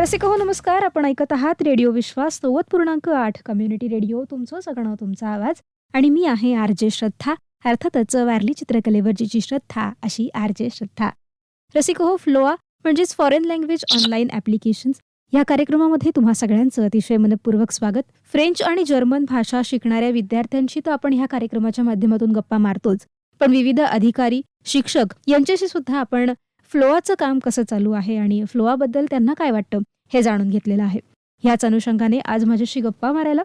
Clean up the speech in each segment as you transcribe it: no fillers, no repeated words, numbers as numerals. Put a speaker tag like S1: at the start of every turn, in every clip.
S1: रसिक हो नमस्कार. आपण ऐकत आहात रेडिओ विश्वास 90.8 कम्युनिटी रेडिओ. तुमचं सगळं तुमचा आवाज आणि मी आहे आर.जे. श्रद्धा. अर्थातच वारली चित्रकलेवर जिची श्रद्धा अशी आर.जे. श्रद्धा. रसिक हो फ्लोआ म्हणजेच फॉरेन लँग्वेज ऑनलाईन ॲप्लिकेशन्स या कार्यक्रमामध्ये तुम्हा सगळ्यांचं अतिशय मनपूर्वक स्वागत. फ्रेंच आणि जर्मन भाषा शिकणाऱ्या विद्यार्थ्यांशी तर आपण ह्या कार्यक्रमाच्या माध्यमातून गप्पा मारतोच, पण विविध अधिकारी, शिक्षक यांच्याशी सुद्धा आपण फ्लोआचं काम कसं चालू आहे आणि फ्लोआबद्दल त्यांना काय वाटतं हे जाणून घेतलेलं आहे. ह्याच अनुषंगाने आज माझ्याशी गप्पा मारायला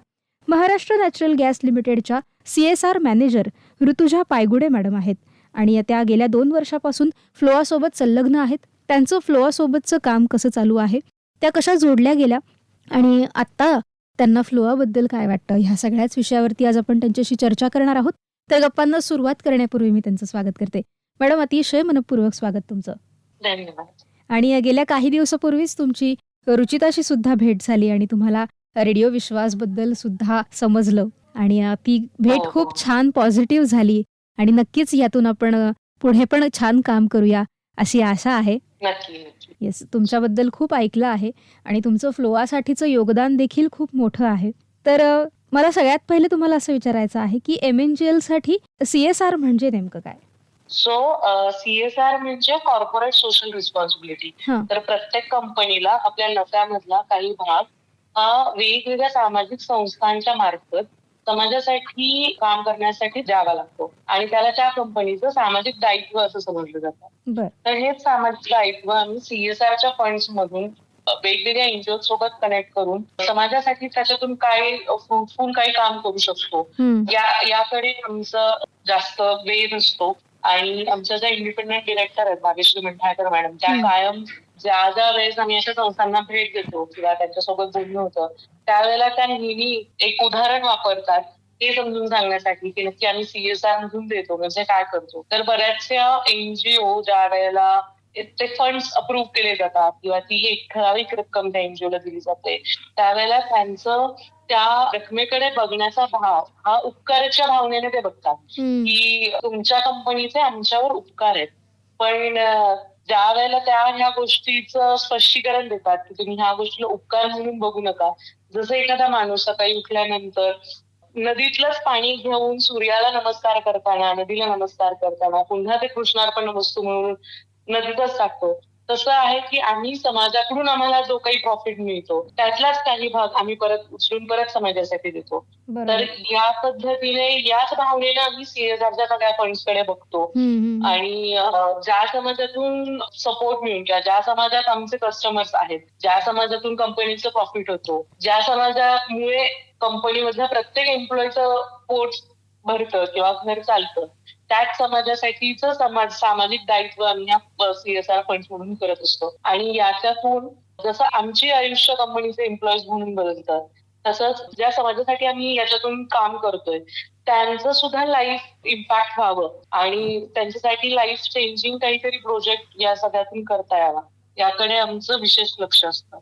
S1: महाराष्ट्र नॅचरल गॅस लिमिटेडच्या CSR manager Rutuja Paygude madam आहेत आणि त्या गेल्या 2 वर्षापासून फ्लोआसोबत संलग्न आहेत. त्यांचं फ्लोआसोबतचं काम कसं चालू आहे, त्या कशा जोडल्या गेल्या आणि आत्ता त्यांना फ्लोआबद्दल काय वाटतं, ह्या सगळ्याच विषयावरती आज आपण त्यांच्याशी चर्चा करणार आहोत. तर गप्पांना सुरुवात करण्यापूर्वी मी त्यांचं स्वागत करते. मॅडम, अतिशय मनपूर्वक स्वागत तुमचं.
S2: धन्यवाद.
S1: आणि गेल्या काही दिवसापूर्वीच तुमची रुचिताशी सुद्धा भेट झाली आणि तुम्हाला रेडिओ विश्वासबद्दल सुद्धा समजलं आणि ती भेट खूप छान पॉझिटिव्ह झाली आणि नक्कीच यातून आपण पुढे पण छान काम करूया अशी आशा आहे.
S2: नक्की नक्की.
S1: येस, तुमच्याबद्दल खूप ऐकलं आहे आणि तुमचं फ्लोआसाठीचं योगदान देखील खूप मोठं आहे. तर मला सगळ्यात पहिले तुम्हाला असं विचारायचं आहे की MNGL साठी CSR म्हणजे नेमकं काय?
S2: CSR म्हणजे कॉर्पोरेट सोशल रिस्पॉन्सिबिलिटी.
S1: हां.
S2: तर प्रत्येक कंपनीला आपल्या नफ्यामधला काही भाग हा वेगवेगळ्या सामाजिक संस्थांच्या मार्फत समाजासाठी काम करण्यासाठी द्यावा लागतो आणि त्याला त्या कंपनीचं सामाजिक दायित्व असं समजलं जातं.
S1: बरं.
S2: तर हेच सामाजिक दायित्व आम्ही CSRच्या फंड्स मधून वेगवेगळ्या NGO सोबत कनेक्ट करून समाजासाठी त्याच्यातून काय फ्रुटफुल काही काम करू शकतो याकडे आमचं जास्त वेळ नसतो. आणि आमच्या ज्या इंडिपेंडंट डिरेक्टर आहेत भाग्यश्री मंठाळकर मॅडम, त्या कायम ज्या वेळेस आम्ही अशा संस्थांना भेट देतो किंवा त्यांच्यासोबत बोलणं होतं त्यावेळेला त्या नेहमी एक उदाहरण वापरतात ते समजून सांगण्यासाठी की नक्की आम्ही CSR मधून देतो म्हणजे काय करतो. तर बऱ्याचशा NGO ज्या वेळेला ते फंड्स अप्रूव्ह केले जातात किंवा ती एक ठराविक रक्कम त्या NGOला दिली जाते त्यावेळेला त्यांचं त्या रकमेकडे बघण्याचा भाव हा उपकाराच्या भावनेने ते बघतात की तुमच्या कंपनीचे आमच्यावर उपकार आहेत. पण ज्या वेळेला त्या ह्या गोष्टीचं स्पष्टीकरण देतात की तुम्ही ह्या गोष्टीला उपकार म्हणून बघू नका. जसं एखादा माणूस सकाळी उठल्यानंतर नदीतलंच पाणी घेऊन सूर्याला नमस्कार करताना, नदीला नमस्कार करताना पुन्हा ते कृष्णार्पण वस्तू म्हणून नदीतच टाकतो, तसं आहे की आम्ही समाजाकडून आम्हाला जो काही प्रॉफिट मिळतो त्यातलाच काही भाग आम्ही परत उचलून परत समाजासाठी देतो. तर या पद्धतीने याच भावनेने आम्ही CSRच्या सगळ्या फंड्सकडे बघतो आणि ज्या समाजातून सपोर्ट मिळून किंवा ज्या समाजात आमचे कस्टमर्स आहेत, ज्या समाजातून कंपनीचं प्रॉफिट होतो, ज्या समाजामुळे कंपनीमधल्या प्रत्येक एम्प्लॉईचं पोट भरतं किंवा घर चालतं, त्याच समाजासाठीच सामाजिक दायित्व आम्ही या CSR फंड्स म्हणून करत असतो. आणि याच्यातून जसं आमची आयुष्य कंपनीचे एम्प्लॉईज म्हणून बदलतात तसंच ज्या समाजासाठी आम्ही याच्यातून काम करतोय त्यांचं सुद्धा लाईफ इम्पॅक्ट व्हावं आणि त्यांच्यासाठी लाईफ चेंजिंग काहीतरी प्रोजेक्ट या सगळ्यातून करता यावा याकडे आमचं विशेष लक्ष असतं.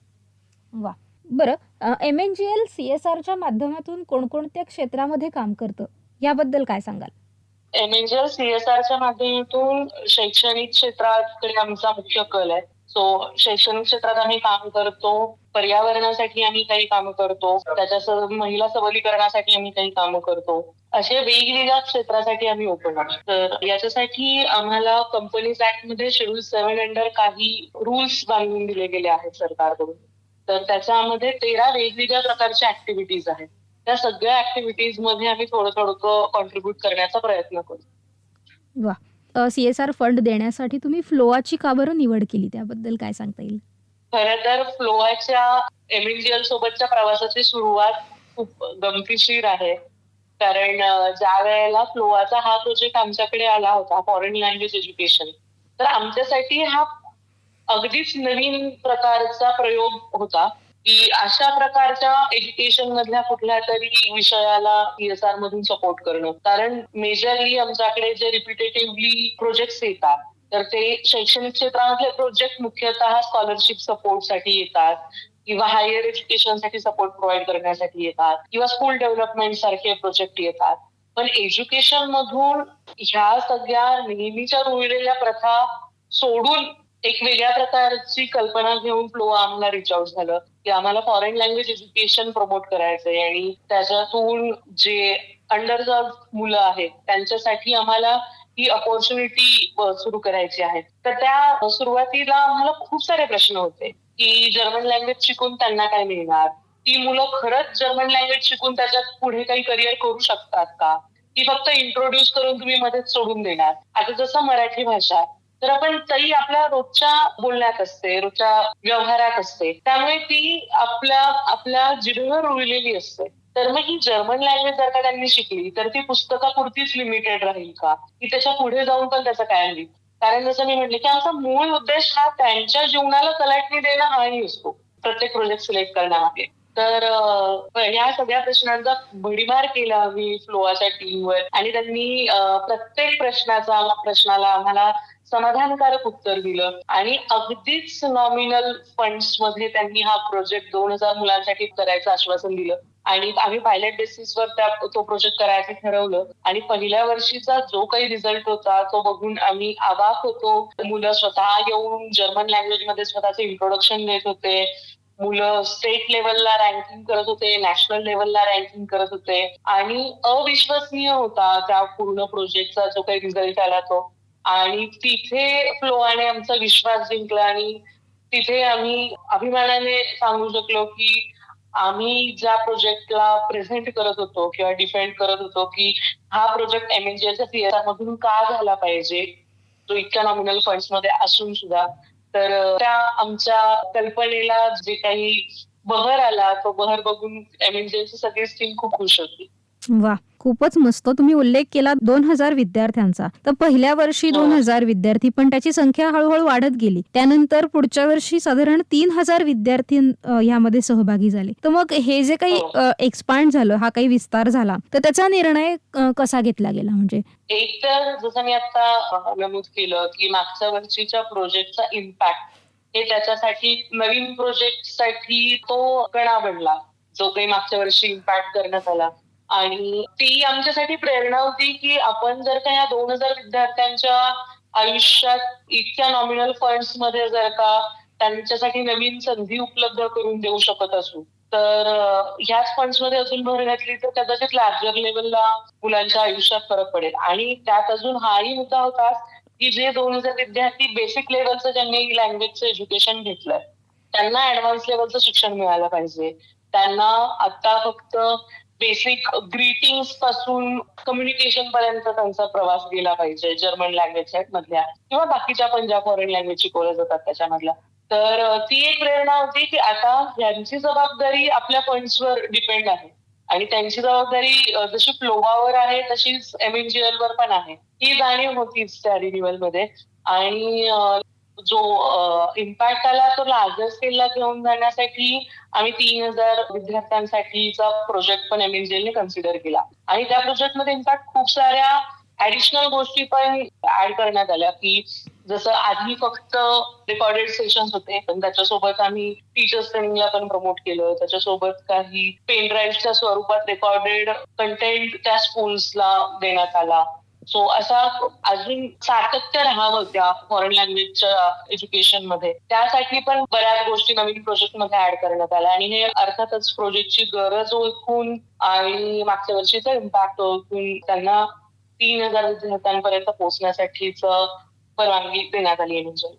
S1: वा, बरं. MNGL CSRच्या माध्यमातून कोणकोणत्या क्षेत्रामध्ये काम करतं याबद्दल काय सांगाल?
S2: MNGL CSRच्या माध्यमातून शैक्षणिक क्षेत्राकडे आमचा मुख्य कल आहे. शैक्षणिक क्षेत्रात आम्ही काम करतो, पर्यावरणासाठी आम्ही काही कामं करतो, त्याच्यासह महिला सबलीकरणासाठी आम्ही काही कामं करतो. असे वेगवेगळ्या क्षेत्रासाठी आम्ही ओपन आहोत. तर याच्यासाठी आम्हाला कंपनीज ऍक्ट मध्ये शेड्यूल 7 अंडर काही रूल्स बांधून दिले गेले आहेत सरकारकडून. तर त्याच्यामध्ये 13 वेगवेगळ्या प्रकारच्या ऍक्टिव्हिटीज आहेत. त्या सगळ्या ऍक्टिव्हिटीज मध्ये आम्ही थोडं कॉन्ट्रीब्युट करण्याचा प्रयत्न करू.
S1: वा, CSR फंड देण्यासाठी तुम्ही फ्लोआची का बरं निवड केली, त्याबद्दल काय सांगता येईल?
S2: खरं तर फ्लोआच्या MNGL सोबतच्या प्रवासाची सुरुवात खूप गमतीशीर आहे. कारण ज्या वेळेला फ्लोआचा हा प्रोजेक्ट आमच्याकडे आला होता फॉरेन लँग्वेज एज्युकेशन, तर आमच्यासाठी हा अगदीच नवीन प्रकारचा प्रयोग होता की अशा प्रकारच्या एज्युकेशन मधल्या कुठल्या तरी विषयाला CSR मधून सपोर्ट करणं. कारण मेजरली आमच्याकडे जे रिपिटेटिव्हली प्रोजेक्ट्स येतात तर ते शैक्षणिक क्षेत्रामधले प्रोजेक्ट मुख्यतः स्कॉलरशिप सपोर्टसाठी येतात किंवा हायर एज्युकेशनसाठी सपोर्ट प्रोव्हाइड करण्यासाठी येतात किंवा स्कूल डेव्हलपमेंट सारखे प्रोजेक्ट येतात. पण एज्युकेशन मधून ह्या सगळ्या नेहमीच्या रुळलेल्या प्रथा सोडून एक वेगळ्या प्रकारची कल्पना घेऊन फ्लो आम्हाला रिच आउट झालं की आम्हाला फॉरेन लँग्वेज एज्युकेशन प्रमोट करायचंय आणि त्याच्यातून जे अंडर मुलं आहेत त्यांच्यासाठी आम्हाला ही अपॉर्च्युनिटी सुरू करायची आहे. तर त्या सुरुवातीला आम्हाला खूप सारे प्रश्न होते की जर्मन लँग्वेज शिकून त्यांना काय मिळणार, ती मुलं खरंच जर्मन लँग्वेज शिकून त्याच्यात पुढे काही करिअर करू शकतात का, की फक्त इंट्रोड्यूस करून तुम्ही मध्येच सोडून देणार. आता जसं मराठी भाषा तर आपण तरी आपल्या रोजच्या बोलण्यात असते, रोजच्या व्यवहारात असते, त्यामुळे ती आपल्या जिभेवर रुळलेली असते. तर मग ही जर्मन लँग्वेज जर का त्यांनी शिकली तर ती पुस्तकापुरतीच लिमिटेड राहील का, की त्याच्या पुढे जाऊन पण त्याचं काय होईल? कारण जसं मी म्हटलं की आमचा मूळ उद्देश हा त्यांच्या जीवनाला कलाटणी देणं हाही असतो प्रत्येक प्रोजेक्ट सिलेक्ट करण्यामागे. तर ह्या सगळ्या प्रश्नांचा भडीमार केला आम्ही फ्लोआच्या टीमवर आणि त्यांनी प्रत्येक प्रश्नाला आम्हाला समाधानकारक उत्तर दिलं आणि अगदीच नॉमिनल फंड्स मध्ये त्यांनी हा प्रोजेक्ट 2,000 मुलांसाठी करायचं आश्वासन दिलं आणि आम्ही पायलट बेसिसवर तो प्रोजेक्ट करायचं ठरवलं आणि पहिल्या वर्षीचा जो काही रिझल्ट होता तो बघून आम्ही अवाक होतो. मुलं स्वतः येऊन जर्मन लँग्वेज मध्ये स्वतःचे इंट्रोडक्शन देत होते. मुलं स्टेट लेवलला रँकिंग करत होते, नॅशनल लेवलला रँकिंग करत होते आणि अविश्वसनीय होता त्या पूर्ण प्रोजेक्टचा जो काही रिझल्ट आला तो. आणि तिथे फ्लोआने आमचा विश्वास जिंकला आणि तिथे आम्ही अभिमानाने सांगू शकलो की आम्ही ज्या प्रोजेक्टला प्रेझेंट करत होतो किंवा डिफेंड करत होतो की हा प्रोजेक्ट एमएनजीएच्या सीएसआर मधून का झाला पाहिजे, तो इतक्या नॉमिनल फंड्स मध्ये असून सुद्धा, तर त्या आमच्या कल्पनेला जे काही बहर आला तो बहर बघून एमएनजीएची सगळीच टीम खूप खुश होती.
S1: वा, खूपच मस्त. तुम्ही उल्लेख केला 2,000 विद्यार्थ्यांचा. तर पहिल्या वर्षी 2,000 विद्यार्थी, पण त्याची संख्या हळूहळू वाढत गेली. त्यानंतर पुढच्या वर्षी साधारण 3,000 विद्यार्थी यामध्ये सहभागी झाले. तर मग हे जे काही एक्सपांड झालं, हा काही विस्तार झाला, तर त्याचा निर्णय कसा घेतला गेला? म्हणजे
S2: एक तर जसं मी आता नमूद केलं की मागच्या वर्षीच्या प्रोजेक्टचा इम्पॅक्ट हे त्याच्यासाठी नवीन प्रोजेक्टसाठी तो कणा बनला जो काही मागच्या वर्षी इम्पॅक्ट करण्यात आला आणि ती आमच्यासाठी प्रेरणा होती की आपण जर का या 2,000 विद्यार्थ्यांच्या आयुष्यात इतक्या नॉमिनल फंड्स मध्ये जर का त्यांच्यासाठी नवीन संधी उपलब्ध करून देऊ शकत असू तर ह्याच फंड्स मध्ये अजून भर घातली तर कदाचित लार्जर लेवलला मुलांच्या आयुष्यात फरक पडेल. आणि त्यात अजून हाही मुद्दा होता की जे 2,000 विद्यार्थी बेसिक लेवलचं ज्यांनी लँग्वेजचं एज्युकेशन घेतलंय त्यांना ऍडव्हान्स लेवलचं शिक्षण मिळालं पाहिजे. त्यांना आता फक्त बेसिक ग्रीटिंग्स पासून कम्युनिकेशन पर्यंत त्यांचा प्रवास गेला पाहिजे जर्मन लँग्वेज मधल्या किंवा बाकीच्या पण ज्या फॉरेन लँग्वेज शिकवल्या जातात त्याच्यामधल्या. तर ती एक प्रेरणा होती की आता यांची जबाबदारी आपल्या फंड्सवर डिपेंड आहे आणि त्यांची जबाबदारी जशी फ्लोआवर आहे तशीच एमएनजीएल वर पण आहे. ही जाणीव होतीच त्या रिन्युअल मध्ये आणि जो इम्पॅक्ट आला तो लार्जर स्केलला घेऊन जाण्यासाठी आम्ही 3,000 विद्यार्थ्यांसाठीचा प्रोजेक्ट पण एमएनजीएलने कन्सिडर केला आणि त्या प्रोजेक्टमध्ये इनफॅक्ट खूप साऱ्या ऍडिशनल गोष्टी पण ऍड करण्यात आल्या की जसं आधी फक्त रेकॉर्डेड सेशन्स होते पण त्याच्यासोबत आम्ही टीचर्स ट्रेनिंगला पण प्रमोट केलं. त्याच्यासोबत काही पेन ड्राईव्हच्या स्वरूपात रेकॉर्डेड कंटेंट त्या स्कूल्सला देण्यात आला. सो असा अजून सातत्य राहावं त्या फॉरेन लँग्वेजच्या एज्युकेशन मध्ये त्यासाठी पण बऱ्याच गोष्टी नवीन प्रोजेक्ट मध्ये ऍड करण्यात आल्या आणि हे अर्थातच प्रोजेक्टची गरज ओळखून आणि मागच्या वर्षीचा इम्पॅक्ट ओळखून त्यांना 3,000 विद्यार्थ्यांपर्यंत पोहोचण्यासाठीच परवानगी देण्यात आली आहे.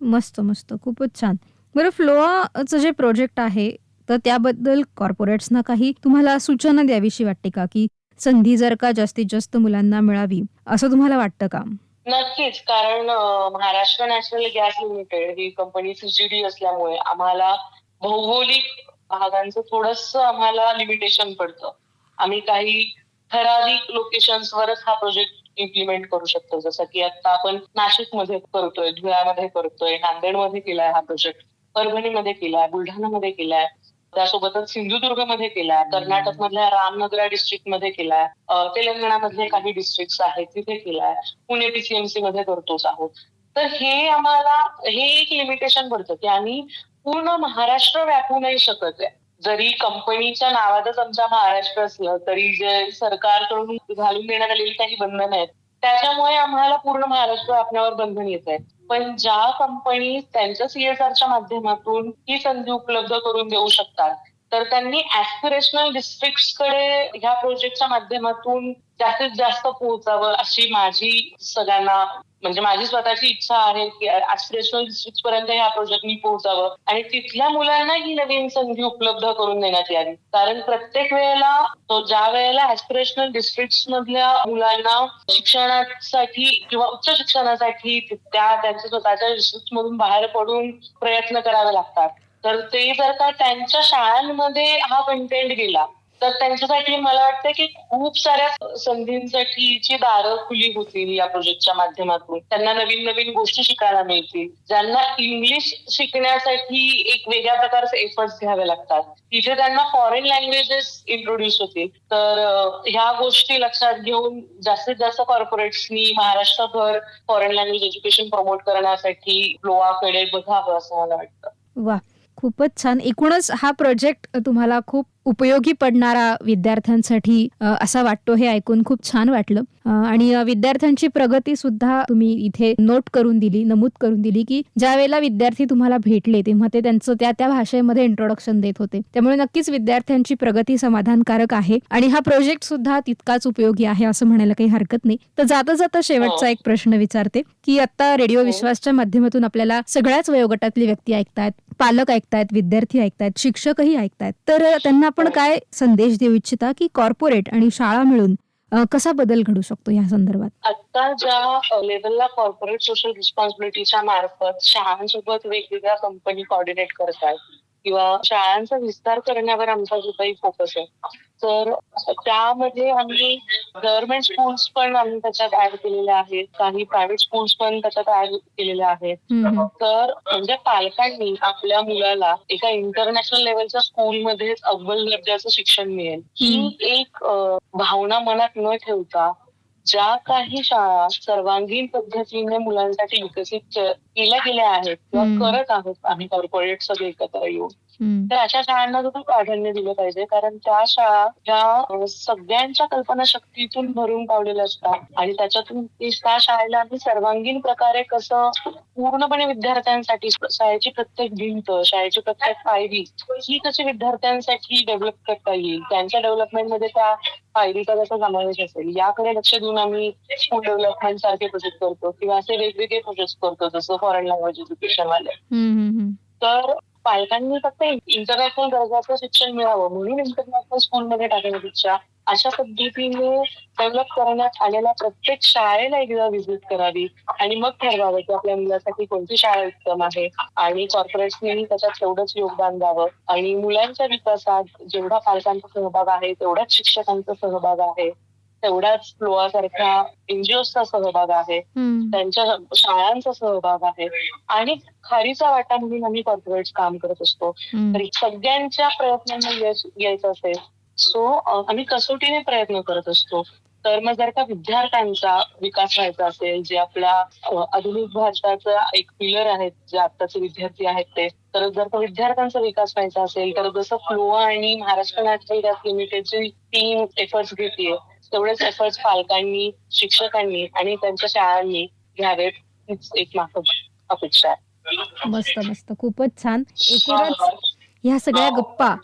S1: मस्त मस्त, खूपच छान. बरं, फ्लोआचं जे प्रोजेक्ट आहे तर त्याबद्दल कॉर्पोरेट्सना काही तुम्हाला सूचना द्यावीशी वाटते का, की संधी जर का जास्तीत जास्त मुलांना मिळावी असं तुम्हाला वाटतं का?
S2: नक्कीच, कारण महाराष्ट्र नॅशनल गॅस लिमिटेड ही कंपनी सीजीडी असल्यामुळे आम्हाला भौगोलिक भागांचं थोडंसं आम्हाला लिमिटेशन पडतं. आम्ही काही ठराविक लोकेशन्सवरच हा प्रोजेक्ट इम्प्लिमेंट करू शकतो. जसं की आता आपण नाशिकमध्ये करतोय, धुळ्यामध्ये करतोय, नांदेडमध्ये केलाय हा प्रोजेक्ट, परभणीमध्ये केलाय, बुलढाणामध्ये केलाय, त्यासोबतच सिंधुदुर्गमध्ये केलाय, कर्नाटकमधल्या रामनगरा डिस्ट्रिक्टमध्ये केलाय, तेलंगणामधले काही डिस्ट्रिक्ट आहेत तिथे केलाय, पुणे पीसीएमसी मध्ये करतोच आहोत. तर हे एक लिमिटेशन पडतं की आम्ही पूर्ण महाराष्ट्र व्यापू नाही शकत आहे. जरी कंपनीच्या नावातच आमचा महाराष्ट्र असलं तरी जे सरकारकडून घालून देण्यात आलेली काही बंधनं आहेत त्याच्यामुळे आम्हाला पूर्ण महाराष्ट्र व्यापण्यावर बंधन येत आहे. पण ज्या कंपनी त्यांच्या CSRच्या माध्यमातून ही संधी उपलब्ध करून देऊ शकतात, तर त्यांनी ऍस्पिरेशनल डिस्ट्रिक्ट्सकडे ह्या प्रोजेक्टच्या माध्यमातून जास्तीत जास्त पोहोचावं अशी माझी सगळ्यांना म्हणजे माझी स्वतःची इच्छा आहे की ऍस्पिरेशनल डिस्ट्रिक्ट पर्यंत ह्या प्रोजेक्टनी पोहोचावं आणि तिथल्या मुलांना ही नवीन संधी उपलब्ध करून देण्यात यावी. कारण प्रत्येक वेळेला ज्या वेळेला ऍस्पिरेशनल डिस्ट्रिक्ट मधल्या मुलांना शिक्षणासाठी किंवा उच्च शिक्षणासाठी त्यांच्या स्वतःच्या डिस्ट्रिक्ट मधून बाहेर पडून प्रयत्न करावे लागतात, तर ते जर का त्यांच्या शाळांमध्ये हा कंटेंट गेला तर त्यांच्यासाठी मला वाटतं की खूप साऱ्या संधींसाठीची दारं खुली होतील या प्रोजेक्टच्या माध्यमातून. त्यांना नवीन नवीन गोष्टी शिकायला मिळतील. ज्यांना इंग्लिश शिकण्यासाठी एक वेगळ्या प्रकारचे एफर्ट्स घ्यावे लागतात, तिथे त्यांना फॉरेन लँग्वेजेस इंट्रोड्यूस होतील. तर ह्या गोष्टी लक्षात घेऊन जास्तीत जास्त कॉर्पोरेट्सनी महाराष्ट्रभर फॉरेन लँग्वेज एज्युकेशन प्रमोट करण्यासाठी फ्लोआकडे बघावं असं मला वाटतं.
S1: वा, खूपच छान. एकूणच हा प्रोजेक्ट तुम्हाला खूप उपयोगी पडणारा विद्यार्थ्यांसाठी असा वाटतो. हे ऐकून खूप छान वाटलं. आणि विद्यार्थ्यांची प्रगती सुद्धा तुम्ही इथे नोट करून दिली, नमूद करून दिली की ज्या वेळेला विद्यार्थी तुम्हाला भेटले तेव्हा ते त्यांचं त्या भाषेमध्ये इंट्रोडक्शन देत होते. त्यामुळे नक्कीच विद्यार्थ्यांची प्रगती समाधानकारक आहे आणि हा प्रोजेक्ट सुद्धा तितकाच उपयोगी आहे असं म्हणायला काही हरकत नाही. तर जाता जाता शेवटचा एक प्रश्न विचारते की आता रेडिओ विश्वासच्या माध्यमातून आपल्याला सगळ्याच वयोगटातली व्यक्ती ऐकतायत, पालक ऐकतायत, विद्यार्थी ऐकतायत, शिक्षकही ऐकतायत. तर त्यांना आपण काय संदेश देऊ इच्छिता की कॉर्पोरेट आणि शाळा मिळून कसा बदल घडू शकतो या संदर्भात?
S2: आता ज्या लेवलला कॉर्पोरेट सोशल रिस्पॉन्सिबिलिटीच्या मार्फत शाळांसोबत वेगवेगळ्या कंपनी कोऑर्डिनेट करतात किंवा शाळांचा विस्तार करण्यावर आमचा जो काही फोकस आहे, तर त्यामध्ये आम्ही गव्हर्नमेंट स्कूल्स पण आम्ही त्याच्यात ऍड केलेल्या आहेत, काही प्रायव्हेट स्कूल्स पण त्याच्यात ऍड केलेल्या आहेत. तर म्हणजे पालकांनी आपल्या मुलाला एका इंटरनॅशनल लेवलच्या स्कूलमध्येच अव्वल दर्जाचं शिक्षण मिळेल ही एक भावना मनात न ठेवता ज्या काही शाळा सर्वांगीण पद्धतीने मुलांसाठी विकसित केल्या गेल्या आहेत किंवा करत आहोत आम्ही कॉर्पोरेट सगळे एकत्र येऊन, तर अशा शाळांना सुद्धा प्राधान्य दिलं पाहिजे. कारण त्या शाळा ह्या सगळ्यांच्या कल्पनाशक्तीतून भरून पावलेल्या असतात आणि त्याच्यातून त्या शाळेला आम्ही सर्वांगीण प्रकारे कसं पूर्णपणे विद्यार्थ्यांसाठी शाळेची प्रत्येक भिंत, शाळेची प्रत्येक पायरी ही कशी विद्यार्थ्यांसाठी डेव्हलप करता येईल, त्यांच्या डेव्हलपमेंटमध्ये त्या पायरीचा कसा समावेश असेल याकडे लक्ष देऊन आम्ही स्कूल डेव्हलपमेंट सारखे प्रोजेक्ट करतो किंवा असे वेगवेगळे प्रोजेक्ट करतो जसं फॉरेन लँग्वेज एज्युकेशन वाले. तर पालकांनी फक्त इंटरनॅशनल दर्जाचं शिक्षण मिळावं म्हणून इंटरनॅशनल स्कूलमध्ये टाकण्यापेक्षा अशा पद्धतीने डेव्हलप करण्यात आलेल्या प्रत्येक शाळेला एकदा व्हिजिट करावी आणि मग ठरवावं की आपल्या मुलासाठी कोणती शाळा उत्तम आहे आणि कॉर्पोरेट्सनी त्याच्यात तेवढंच योगदान द्यावं आणि मुलांच्या विकासात जेवढा पालकांचा सहभाग आहे तेवढाच शिक्षकांचा सहभाग आहे, तेवढाच फ्लोआसारख्या एनजीओचा सहभाग आहे, त्यांच्या शाळांचा सहभाग आहे आणि खारीचा वाटा म्हणून आम्ही कॉर्पोरेट काम करत असतो. तर सगळ्यांच्या प्रयत्नांना यश यायचं असेल सो आम्ही कसोटीने प्रयत्न करत असतो. तर मग जर का विद्यार्थ्यांचा विकास व्हायचा असेल, जे आपल्या आधुनिक भारताचा एक पिलर आहेत जे आत्ताचे विद्यार्थी आहेत ते, तर जर का विद्यार्थ्यांचा विकास व्हायचा असेल तर जसं फ्लोआ आणि महाराष्ट्र नॅचरल गॅस लिमिटेडची टीम एफर्ट्स घेतेय तेवढेच एफर्ट्स पालकांनी, शिक्षकांनी आणि त्यांच्या शाळांनी घ्यावेत हीच एक माझी अपेक्षा आहे.
S1: मस्त मस्त, खूपच छान. एकूणच ह्या सगळ्या गप्पा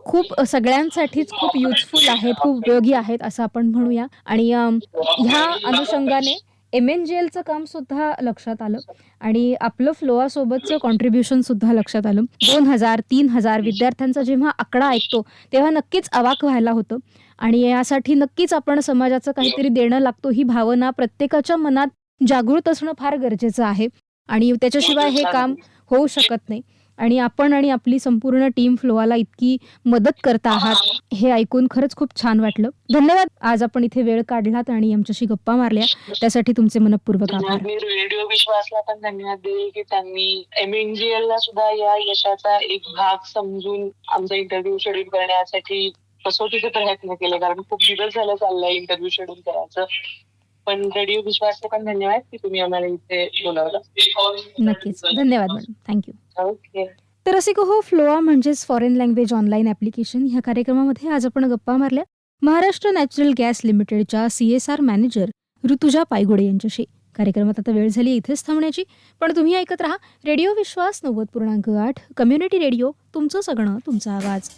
S1: खूप सगळ्यांसाठीच खूप युजफुल आहेत, खूप उपयोगी आहेत असं आपण म्हणूया. आणि ह्या अनुषंगाने MNGLचं काम सुद्धा लक्षात आलं आणि आपलं फ्लोआ सोबतचं कॉन्ट्रीब्युशन सुद्धा लक्षात आलं. 2000-3000 विद्यार्थ्यांचा जेव्हा आकडा ऐकतो तेव्हा नक्कीच अवाक व्हायला होतं आणि यासाठी नक्कीच आपण समाजाचं काहीतरी देणं लागतो ही भावना प्रत्येकाच्या मनात जागृत असणं फार गरजेचं आहे आणि त्याच्याशिवाय हे काम होऊ शकत नाही. आणि आपण आणि आपली संपूर्ण टीम फ्लोआला इतकी मदत करता आहात हे ऐकून खरंच खूप छान वाटलं. धन्यवाद, आज आपण इथे वेळ काढलात आणि आमच्याशी गप्पा मारल्या त्यासाठी तुमचे मनपूर्वक आभार.
S2: मी रेडिओ विश्वासला पण धन्यवाद देईल की त्यांनी MNGL ला सुद्धा या यशाचा एक भाग समजून आमचा इंटरव्ह्यू शेड्यूल करण्यासाठी कसोटीचे प्रयत्न केले, कारण खूप दिवस झालं चाललंय इंटरव्ह्यू शेड्यूल करायचं. पण रेडिओ विश्वासचे पण धन्यवाद की तुम्ही आम्हाला इथे बोलावलं.
S1: नक्कीच, धन्यवाद मॅडम, थँक्यू.
S2: ओके.
S1: तर रसिको हो, फ्लोआ म्हणजेच फॉरेन लँग्वेज ऑनलाईन ऍप्लिकेशन ह्या कार्यक्रमामध्ये आज आपण गप्पा मारल्या महाराष्ट्र नॅचरल गॅस लिमिटेडच्या CSR मॅनेजर ऋतुजा पायगुडे यांच्याशी. कार्यक्रमात आता वेळ झाली इथेच थांबण्याची, पण तुम्ही ऐकत राहा रेडिओ विश्वास 90.8 कम्युनिटी रेडिओ, तुमचं सगळं तुमचा आवाज.